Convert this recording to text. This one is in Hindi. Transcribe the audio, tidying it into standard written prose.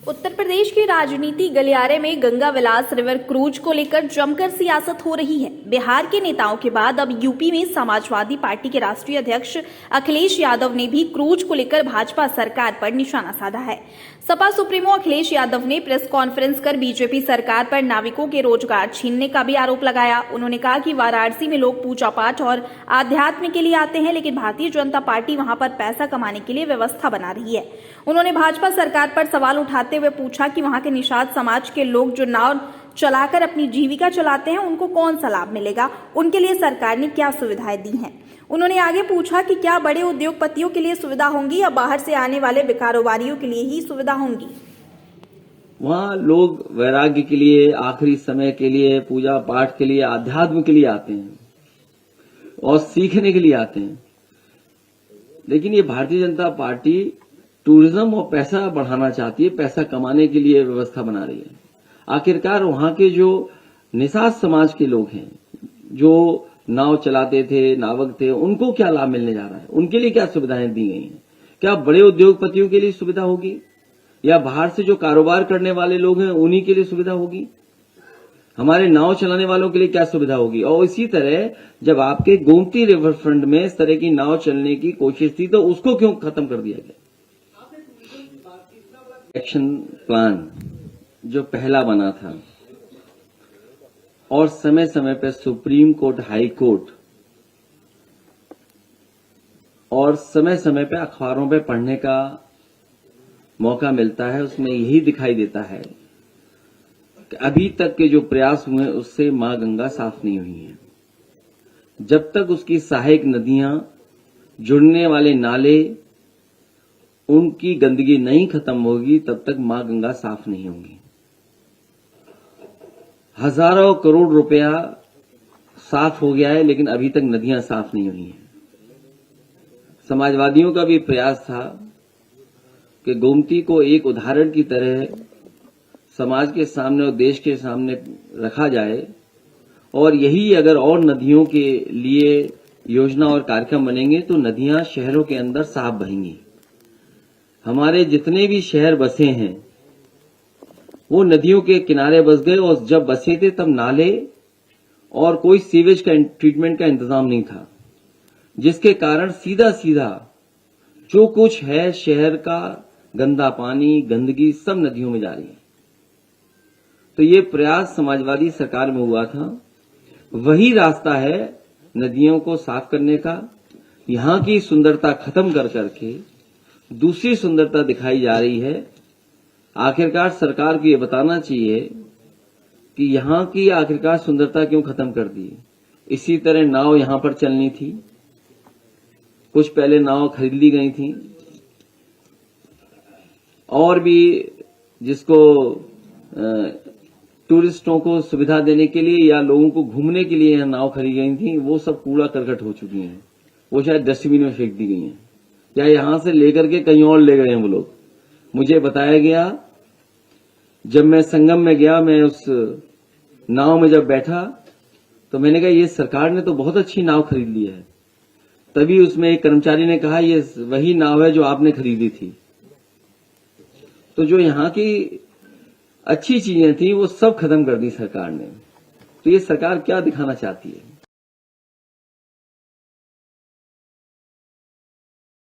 उत्तर प्रदेश के राजनीति गलियारे में गंगा विलास रिवर क्रूज को लेकर जमकर सियासत हो रही है। बिहार के नेताओं के बाद अब यूपी में समाजवादी पार्टी के राष्ट्रीय अध्यक्ष अखिलेश यादव ने भी क्रूज को लेकर भाजपा सरकार पर निशाना साधा है। सपा सुप्रीमो अखिलेश यादव ने प्रेस कॉन्फ्रेंस कर बीजेपी सरकार पर नाविकों के रोजगार छीनने का भी आरोप लगाया। उन्होंने कहा कि वाराणसी में लोग पूजा पाठ और आध्यात्म के लिए आते हैं, लेकिन भारतीय जनता पार्टी वहां पर पैसा कमाने के लिए व्यवस्था बना रही है। उन्होंने भाजपा सरकार पर सवाल उठाते हुए पूछा कि वहां के निषाद समाज के लोग जो नाव चलाकर अपनी जीविका चलाते हैं, उनको कौन सा लाभ मिलेगा, उनके लिए सरकार ने क्या सुविधाएं दी हैं। उन्होंने आगे पूछा कि क्या बड़े उद्योगपतियों के लिए सुविधा होंगी या बाहर से आने वाले कारोबारियों के लिए ही सुविधा होंगी। वहाँ लोग वैराग्य के लिए, आखिरी समय के लिए, पूजा पाठ के लिए, आध्यात्म के लिए आते हैं और सीखने के लिए आते हैं। लेकिन ये भारतीय जनता पार्टी टूरिज्म और पैसा बढ़ाना चाहती है, पैसा कमाने के लिए व्यवस्था बना रही है। आखिरकार वहां के जो निषाद समाज के लोग हैं, जो नाव चलाते थे, नावक थे, उनको क्या लाभ मिलने जा रहा है, उनके लिए क्या सुविधाएं दी गई हैं? क्या बड़े उद्योगपतियों के लिए सुविधा होगी या बाहर से जो कारोबार करने वाले लोग हैं उन्हीं के लिए सुविधा होगी? हमारे नाव चलाने वालों के लिए क्या सुविधा होगी? और इसी तरह जब आपके गोमती रिवर फ्रंट में इस तरह की नाव चलने की कोशिश थी तो उसको क्यों खत्म कर दिया गया? एक्शन प्लान जो पहला बना था और समय समय पर सुप्रीम कोर्ट, हाई कोर्ट और समय समय पर अखबारों में पढ़ने का मौका मिलता है, उसमें यही दिखाई देता है कि अभी तक के जो प्रयास हुए उससे मां गंगा साफ नहीं हुई है। जब तक उसकी सहायक नदियां, जुड़ने वाले नाले, उनकी गंदगी नहीं खत्म होगी तब तक मां गंगा साफ नहीं होगी। हजारों करोड़ रुपया साफ हो गया है लेकिन अभी तक नदियां साफ नहीं हुई हैं। समाजवादियों का भी प्रयास था कि गोमती को एक उदाहरण की तरह समाज के सामने और देश के सामने रखा जाए और यही अगर और नदियों के लिए योजना और कार्यक्रम बनेंगे तो नदियां शहरों के अंदर साफ बहेंगी। हमारे जितने भी शहर बसे हैं वो नदियों के किनारे बस गए और जब बसे थे तब नाले और कोई सीवेज का ट्रीटमेंट का इंतजाम नहीं था, जिसके कारण सीधा सीधा जो कुछ है शहर का गंदा पानी, गंदगी सब नदियों में जा रही है। तो ये प्रयास समाजवादी सरकार में हुआ था, वही रास्ता है नदियों को साफ करने का। यहां की सुंदरता खत्म कर करके दूसरी सुंदरता दिखाई जा रही है। आखिरकार सरकार को ये बताना चाहिए कि यहां की आखिरकार सुंदरता क्यों खत्म कर दी। इसी तरह नाव यहां पर चलनी थी, कुछ पहले नाव खरीद ली गई थी और भी जिसको टूरिस्टों को सुविधा देने के लिए या लोगों को घूमने के लिए यहां नाव खरीदी गई थी, वो सब कूड़ा करकट हो चुकी हैं। वो शायद डस्टबिन में फेंक दी गई हैं या यहां से लेकर के कहीं और ले गए हैं वो लोग। मुझे बताया गया, जब मैं संगम में गया, मैं उस नाव में जब बैठा तो मैंने कहा ये सरकार ने तो बहुत अच्छी नाव खरीद ली है। तभी उसमें एक कर्मचारी ने कहा ये वही नाव है जो आपने खरीदी थी। तो जो यहां की अच्छी चीजें थी वो सब खत्म कर दी सरकार ने। तो ये सरकार क्या दिखाना चाहती है?